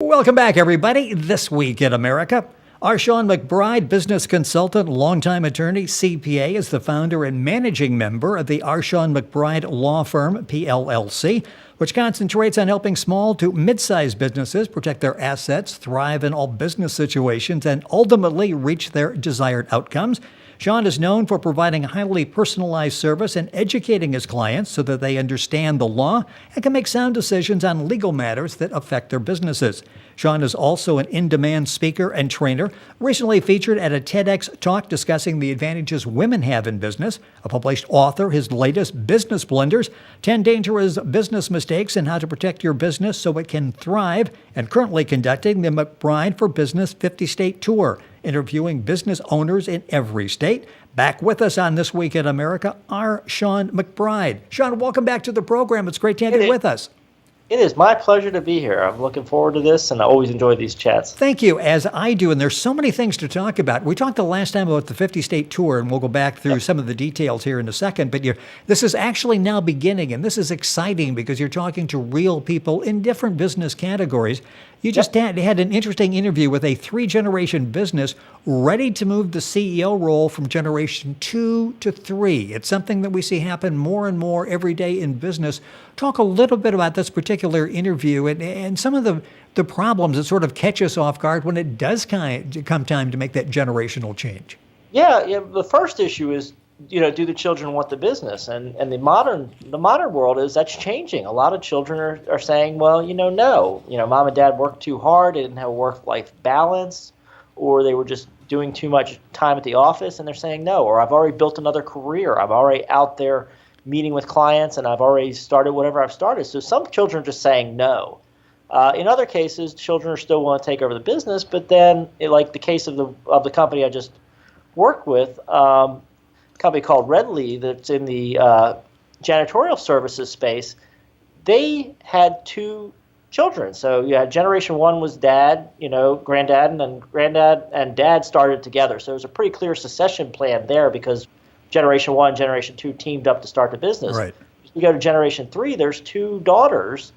Welcome back, everybody. This Week in America. Our Shawn McBride, business consultant, longtime attorney, CPA, is the founder and managing member of the Shawn McBride Law Firm, PLLC, which concentrates on helping small to mid-sized businesses protect their assets, thrive in all business situations, and ultimately reach their desired outcomes. Shawn is known for providing highly personalized service and educating his clients so that they understand the law and can make sound decisions on legal matters that affect their businesses. Shawn is also an in-demand speaker and trainer, recently featured at a TEDx talk discussing the advantages women have in business, a published author, his latest Business Blunders, 10 Dangerous Business Mistakes and How to Protect Your Business So It Can Thrive, and currently conducting the McBride for Business 50-state tour, interviewing business owners in every state. Back with us on This Week in America, our Shawn McBride. Shawn, welcome back to the program. It's great to have you with us. It is my pleasure to be here. I'm looking forward to this, and I always enjoy these chats. Thank you, as I do, and there's so many things to talk about. We talked the last time about the 50-state tour, and we'll go back through some of the details here in a second, but this is actually now beginning, and this is exciting because you're talking to real people in different business categories. You just had an interesting interview with a 3-generation business ready to move the CEO role from generation 2 to 3. It's something that we see happen more and more every day in business. Talk a little bit about this particular interview and some of the problems that sort of catch us off guard when it does come time to make that generational change. Yeah. The first issue is, do the children want the business? And the modern world is that's changing. A lot of children are saying, well, no. Mom and dad worked too hard. They didn't have a work-life balance, or they were just doing too much time at the office, and they're saying no. Or I've already built another career. I'm already out there meeting with clients, and I've already started whatever I've started. So some children are just saying no. In other cases, children are still want to take over the business, but then, like the case of the company I just worked with, company called Redley that's in the janitorial services space, they had 2 children. So you had generation 1 was dad, granddad, and then granddad and dad started together. So there's a pretty clear succession plan there because generation 1, generation 2 teamed up to start the business. Right. You go to generation 3, there's 2 daughters,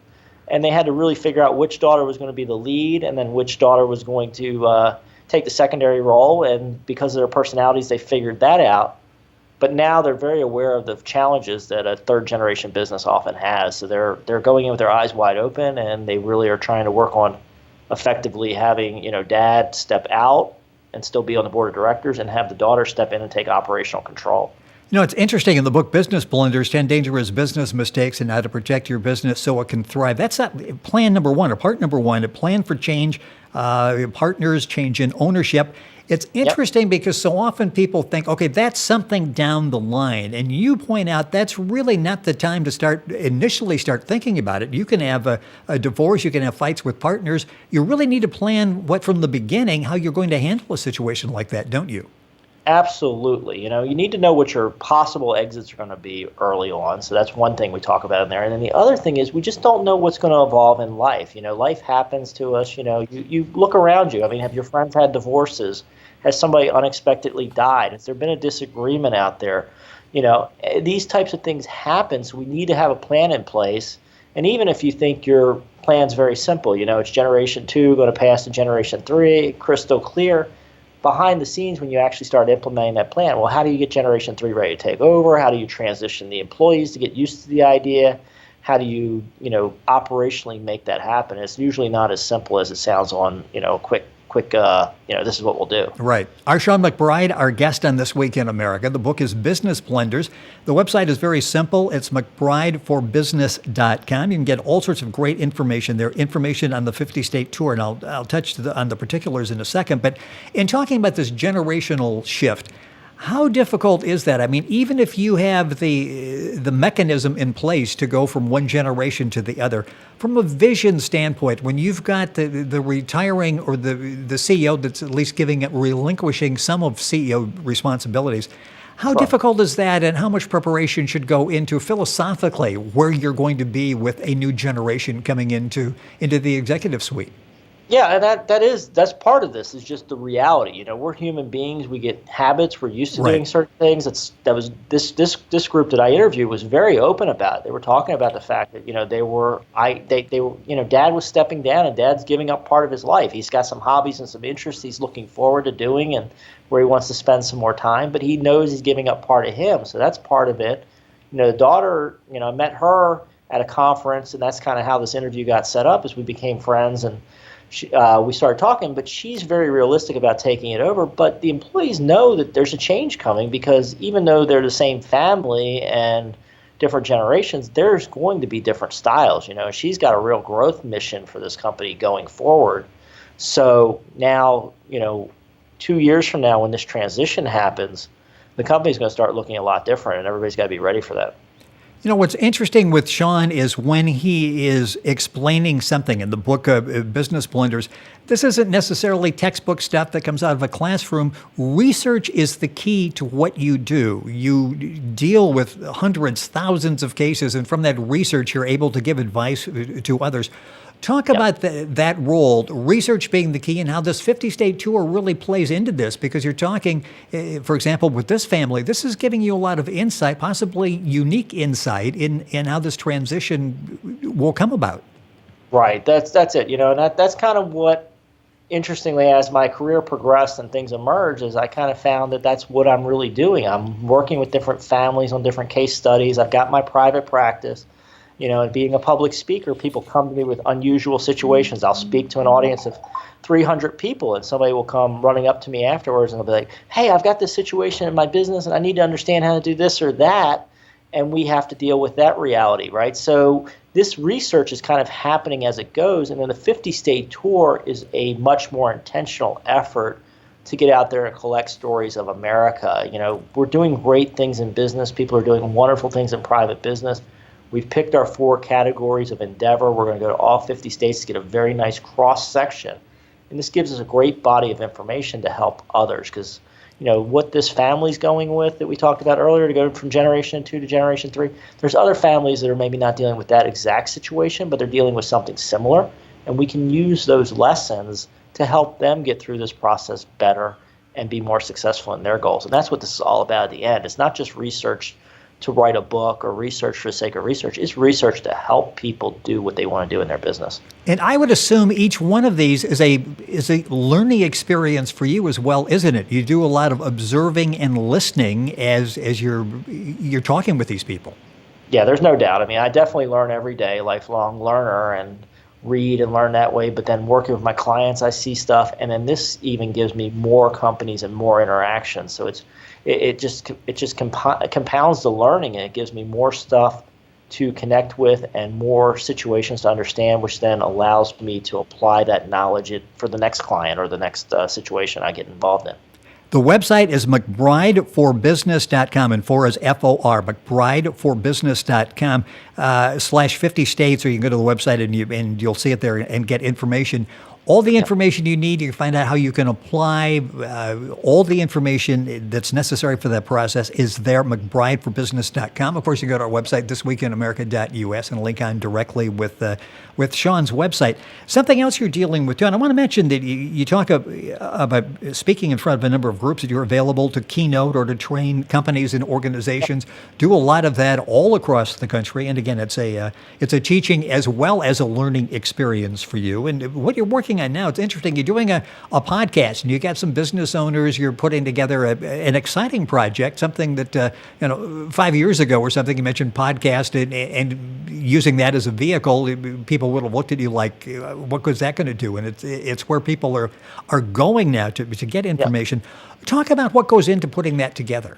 and they had to really figure out which daughter was going to be the lead and then which daughter was going to take the secondary role. And because of their personalities, they figured that out. But now they're very aware of the challenges that a 3rd-generation business often has. So they're going in with their eyes wide open, and they really are trying to work on effectively having dad step out and still be on the board of directors, and have the daughter step in and take operational control. It's interesting in the book Business Blunders, 10 Dangerous Business Mistakes and How to Protect Your Business So It Can Thrive. That's plan number 1, or part number 1, a plan for change, partners, change in ownership. It's interesting because so often people think, okay, that's something down the line. And you point out that's really not the time to initially start thinking about it. You can have a divorce, you can have fights with partners. You really need to plan from the beginning how you're going to handle a situation like that, don't you? Absolutely. You need to know what your possible exits are going to be early on. So that's one thing we talk about in there. And then the other thing is we just don't know what's going to evolve in life. Life happens to us. You look around you. I mean, have your friends had divorces? Has somebody unexpectedly died? Has there been a disagreement out there? These types of things happen. So we need to have a plan in place. And even if you think your plan's very simple, it's generation 2 going to pass to generation 3, crystal clear. Behind the scenes, when you actually start implementing that plan, well, how do you get generation 3 ready to take over? How do you transition the employees to get used to the idea? How do you, operationally make that happen? It's usually not as simple as it sounds on, quick, this is what we'll do. Right. Our Shawn McBride, our guest on This Week in America. The book is Business Blunders. The website is very simple. It's McBrideforbusiness.com. You can get all sorts of great information there, information on the 50-state tour, and I'll touch on the particulars in a second. But in talking about this generational shift, how difficult is that? I mean, even if you have the mechanism in place to go from one generation to the other, from a vision standpoint, when you've got the retiring or the CEO that's at least relinquishing some of CEO responsibilities, how difficult is that, and how much preparation should go into philosophically where you're going to be with a new generation coming into the executive suite? Yeah, and that's part of this is just the reality. You know, we're human beings. We get habits. We're used to doing certain things. This group that I interviewed was very open about it. They were talking about the fact that they were Dad was stepping down and Dad's giving up part of his life. He's got some hobbies and some interests he's looking forward to doing and where he wants to spend some more time. But he knows he's giving up part of him, so that's part of it. The daughter, I met her at a conference, and that's kind of how this interview got set up. As we became friends and. We started talking, but she's very realistic about taking it over. But the employees know that there's a change coming because even though they're the same family and different generations, there's going to be different styles. She's got a real growth mission for this company going forward. So now, 2 years from now, when this transition happens, the company's going to start looking a lot different, and everybody's got to be ready for that. What's interesting with Shawn is when he is explaining something in the book Business Blunders, this isn't necessarily textbook stuff that comes out of a classroom. Research is the key to what you do. You deal with hundreds, thousands of cases, and from that research, you're able to give advice to others. Talk about that role, research being the key, and how this 50-state tour really plays into this, because you're talking, for example, with this family, this is giving you a lot of insight, possibly unique insight in how this transition will come about. Right. That's it. And that's kind of what, interestingly, as my career progressed and things emerged, is I kind of found that that's what I'm really doing. I'm working with different families on different case studies. I've got my private practice. And being a public speaker, people come to me with unusual situations. I'll speak to an audience of 300 people, and somebody will come running up to me afterwards, and they'll be like, hey, I've got this situation in my business, and I need to understand how to do this or that, and we have to deal with that reality, right? So this research is kind of happening as it goes, and then the 50-state tour is a much more intentional effort to get out there and collect stories of America. We're doing great things in business. People are doing wonderful things in private business. We've picked our 4 categories of endeavor. We're going to go to all 50 states to get a very nice cross-section. And this gives us a great body of information to help others because, what this family's going with that we talked about earlier to go from generation 2 to generation 3, there's other families that are maybe not dealing with that exact situation, but they're dealing with something similar. And we can use those lessons to help them get through this process better and be more successful in their goals. And that's what this is all about at the end. It's not just research to write a book or research for the sake of research. It's research to help people do what they want to do in their business. And I would assume each one of these is a learning experience for you as well, isn't it? You do a lot of observing and listening as you're talking with these people. Yeah, there's no doubt. I mean, I definitely learn every day, lifelong learner, and read and learn that way. But then working with my clients, I see stuff, and then this even gives me more companies and more interactions. So it just compounds the learning, and it gives me more stuff to connect with and more situations to understand, which then allows me to apply that knowledge for the next client or the next situation I get involved in. The website is McBrideforbusiness.com, and for is FOR, McBrideforbusiness.com /50 states, or you can go to the website and you'll see it there and get information. All the information you need, you can find out how you can apply. All the information that's necessary for that process is there, McBrideforbusiness.com. Of course, you go to our website, thisweekinamerica.us, and link on directly with Shawn's website. Something else you're dealing with, too, and I want to mention that you talk about speaking in front of a number of groups that you're available to keynote or to train companies and organizations. Do a lot of that all across the country. And again, it's a teaching as well as a learning experience for you. And what you're working on now, it's interesting. You're doing a podcast, and you got some business owners. You're putting together an exciting project, something that 5 years ago or something, you mentioned podcast and using that as a vehicle. People would have looked at you like, what was that going to do? And it's where people are going now to get information. Yeah. Talk about what goes into putting that together.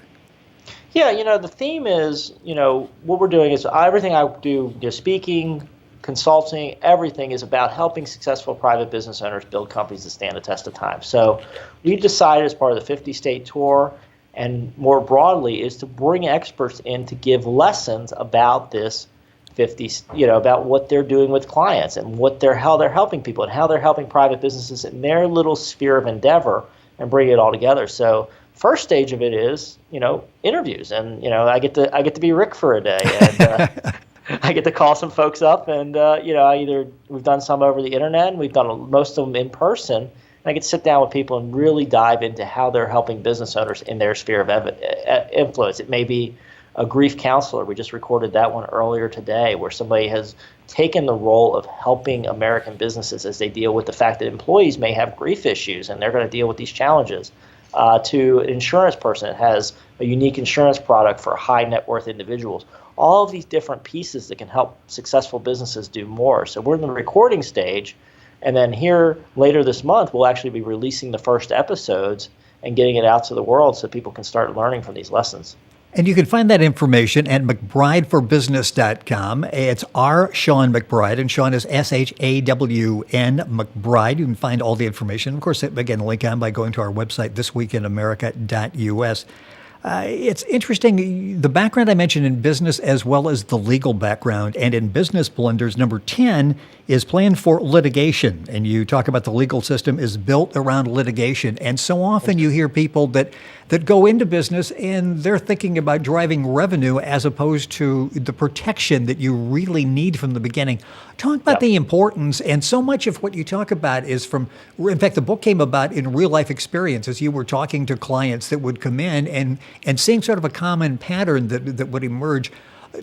Yeah, the theme is, what we're doing is everything I do, speaking, consulting, everything is about helping successful private business owners build companies that stand the test of time. So we decided as part of the 50-state tour, and more broadly, is to bring experts in to give lessons about this 50, about what they're doing with clients and how they're helping people and how they're helping private businesses in their little sphere of endeavor and bring it all together. So first stage of it is, interviews, and I get to be Rick for a day, and I get to call some folks up, and we've done some over the internet, and we've done most of them in person. And I get to sit down with people and really dive into how they're helping business owners in their sphere of influence. It may be a grief counselor. We just recorded that one earlier today, where somebody has taken the role of helping American businesses as they deal with the fact that employees may have grief issues, and they're going to deal with these challenges. To an insurance person that has a unique insurance product for high net worth individuals. All of these different pieces that can help successful businesses do more. So we're in the recording stage, and then here later this month, we'll actually be releasing the first episodes and getting it out to the world so people can start learning from these lessons. And you can find that information at McBrideforBusiness.com. It's R. Shawn McBride, and Shawn is SHAWN McBride. You can find all the information. Of course, again, link on by going to our website, thisweekinamerica.us. It's interesting, the background I mentioned in business as well as the legal background. And in Business Blunders, number 10 is plan for litigation. And you talk about the legal system is built around litigation. And so often you hear people that go into business and they're thinking about driving revenue as opposed to the protection that you really need from the beginning. Talk about the importance, and so much of what you talk about is from, in fact, the book came about in real life experiences. You were talking to clients that would come in and seeing sort of a common pattern that would emerge.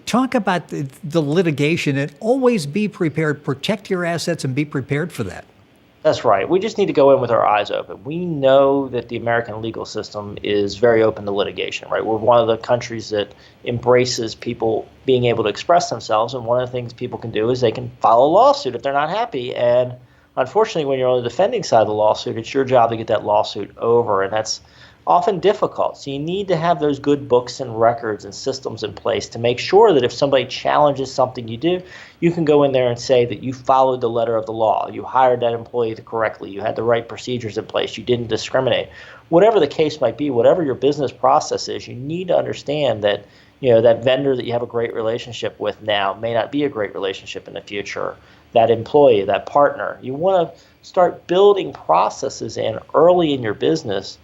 Talk about the litigation and always be prepared, protect your assets and be prepared for that. That's right. We just need to go in with our eyes open. We know that the American legal system is very open to litigation, right? We're one of the countries that embraces people being able to express themselves. And one of the things people can do is they can file a lawsuit if they're not happy. And unfortunately, when you're on the defending side of the lawsuit, it's your job to get that lawsuit over. And that's often difficult. So you need to have those good books and records and systems in place to make sure that if somebody challenges something you do, you can go in there and say that you followed the letter of the law, you hired that employee correctly, you had the right procedures in place, you didn't discriminate. Whatever the case might be, whatever your business process is, you need to understand that that vendor that you have a great relationship with now may not be a great relationship in the future. That employee, that partner, you want to start building processes in early in your business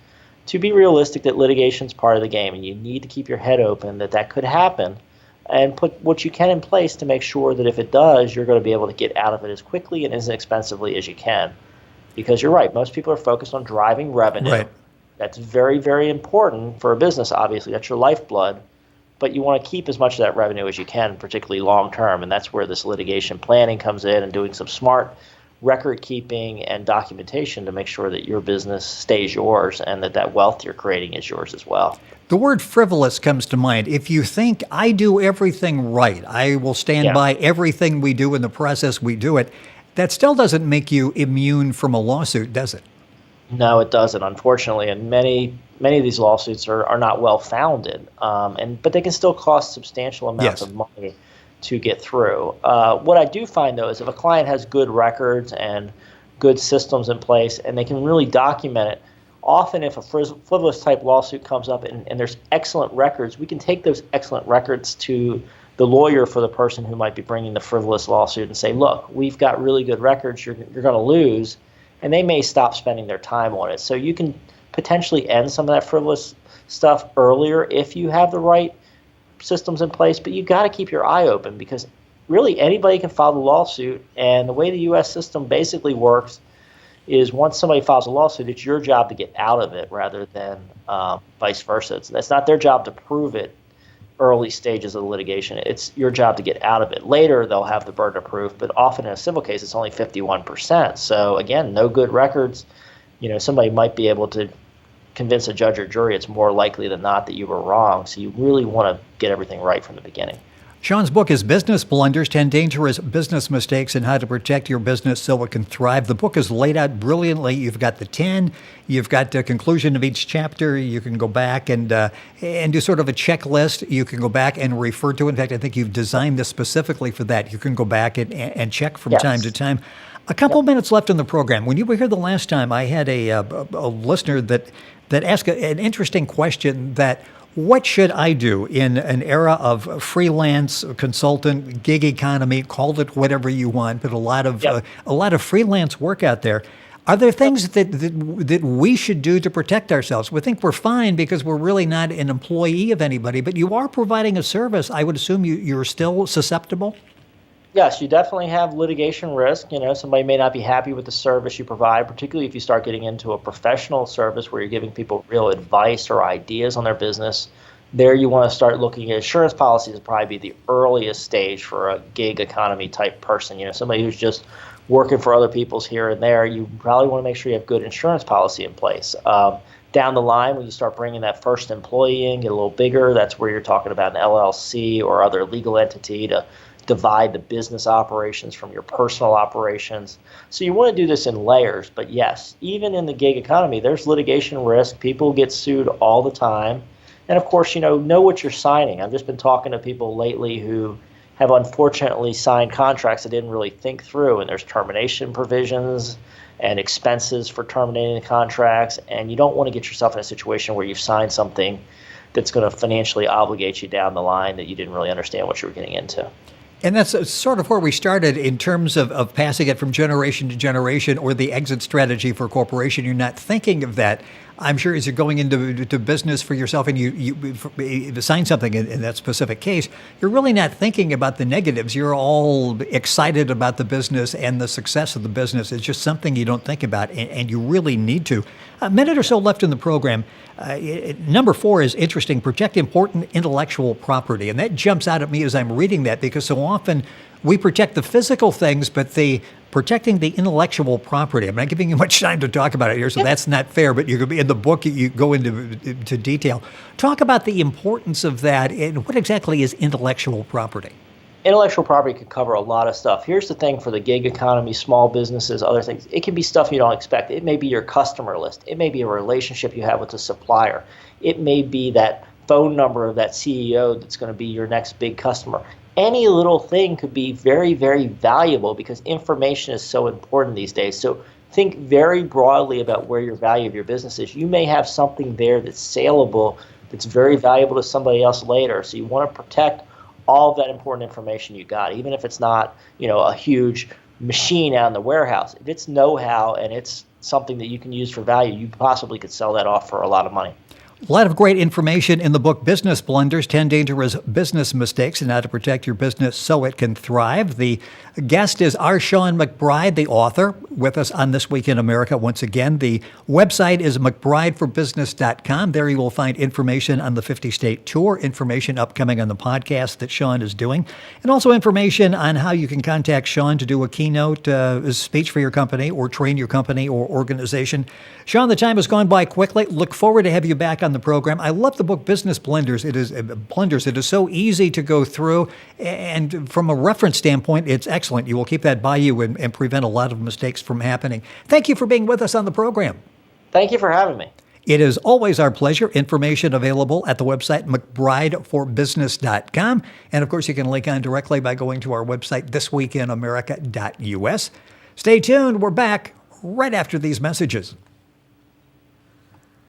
to be realistic that litigation is part of the game, and you need to keep your head open that could happen and put what you can in place to make sure that if it does, you're going to be able to get out of it as quickly and as inexpensively as you can. Because you're right, most people are focused on driving revenue. Right. That's very, very important for a business, obviously. That's your lifeblood. But you want to keep as much of that revenue as you can, particularly long term, and that's where this litigation planning comes in and doing some smart record keeping and documentation to make sure that your business stays yours and that wealth you're creating is yours as well. The word frivolous comes to mind. If you think I do everything right, I will stand by everything we do in the process we do it, that still doesn't make you immune from a lawsuit, does it? No, it doesn't, unfortunately. And many of these lawsuits are not well founded, but they can still cost substantial amounts of money to get through. What I do find, though, is if a client has good records and good systems in place and they can really document it, often if a frivolous type lawsuit comes up and there's excellent records, we can take those excellent records to the lawyer for the person who might be bringing the frivolous lawsuit and say, look, we've got really good records, you're going to lose, and they may stop spending their time on it. So you can potentially end some of that frivolous stuff earlier if you have the right systems in place, but you got to keep your eye open because really anybody can file a lawsuit, and the way the U.S. system basically works is once somebody files a lawsuit, it's your job to get out of it rather than vice versa. That's not their job to prove it early stages of the litigation. It's your job to get out of it. Later, they'll have the burden of proof, but often in a civil case, it's only 51%. So again, no good records. Somebody might be able to convince a judge or jury it's more likely than not that you were wrong. So you really want to get everything right from the beginning. Shawn's book is Business Blunders, 10 Dangerous Business Mistakes and How to Protect Your Business So It Can Thrive. The book is laid out brilliantly. You've got the 10. You've got the conclusion of each chapter. You can go back and do sort of a checklist. You can go back and refer to. In fact, I think you've designed this specifically for that. You can go back and check from time to time. A couple minutes left in the program. When you were here the last time, I had a listener that asked an interesting question that what should I do in an era of freelance, consultant, gig economy, call it whatever you want, but a lot of freelance work out there. Are there things that we should do to protect ourselves? We think we're fine because we're really not an employee of anybody, but you are providing a service. I would assume you're still susceptible? Yes, you definitely have litigation risk. Somebody may not be happy with the service you provide, particularly if you start getting into a professional service where you're giving people real advice or ideas on their business. There you want to start looking at insurance policies would probably be the earliest stage for a gig economy type person. Somebody who's just working for other people's here and there. You probably want to make sure you have good insurance policy in place. Down the line, when you start bringing that first employee in, get a little bigger, that's where you're talking about an LLC or other legal entity to divide the business operations from your personal operations. So you want to do this in layers. But yes, even in the gig economy, there's litigation risk. People get sued all the time. And of course, know what you're signing. I've just been talking to people lately who have unfortunately signed contracts that didn't really think through, and there's termination provisions and expenses for terminating the contracts, and you don't want to get yourself in a situation where you've signed something that's going to financially obligate you down the line that you didn't really understand what you were getting into. And that's sort of where we started in terms of passing it from generation to generation, or the exit strategy for a corporation. You're not thinking of that. I'm sure as you're going into business for yourself and you sign something in that specific case, you're really not thinking about the negatives. You're all excited about the business and the success of the business. It's just something you don't think about, and you really need to. A minute or so left in the program. Number 4 is interesting: protect important intellectual property. And that jumps out at me as I'm reading that, because so often we protect the physical things, but protecting the intellectual property. I'm not giving you much time to talk about it here, so that's not fair, but you're going to be in the book, you go into detail. Talk about the importance of that, and what exactly is intellectual property? Intellectual property could cover a lot of stuff. Here's the thing for the gig economy, small businesses, other things. It can be stuff you don't expect. It may be your customer list. It may be a relationship you have with a supplier. It may be that phone number of that CEO that's going to be your next big customer. Any little thing could be very, very valuable because information is so important these days. So think very broadly about where your value of your business is. You may have something there that's saleable, that's very valuable to somebody else later. So you want to protect all of that important information you got, even if it's not, a huge machine out in the warehouse. If it's know-how and it's something that you can use for value, you possibly could sell that off for a lot of money. A lot of great information in the book Business Blunders, 10 Dangerous Business Mistakes and How to Protect Your Business So It Can Thrive. The guest is Shawn McBride, the author, with us on This Week in America once again. The website is McBrideForBusiness.com. There you will find information on the 50-state tour, information upcoming on the podcast that Shawn is doing, and also information on how you can contact Shawn to do a keynote speech for your company or train your company or organization. Shawn, the time has gone by quickly. Look forward to have you back on the program. I love the book Business Blunders. It is so easy to go through, and from a reference standpoint, it's excellent. You will keep that by you and prevent a lot of mistakes from happening. Thank you for being with us on the program. Thank you for having me. It is always our pleasure. Information available at the website McBrideForBusiness.com. And of course, you can link on directly by going to our website, thisweekinamerica.us. Stay tuned. We're back right after these messages.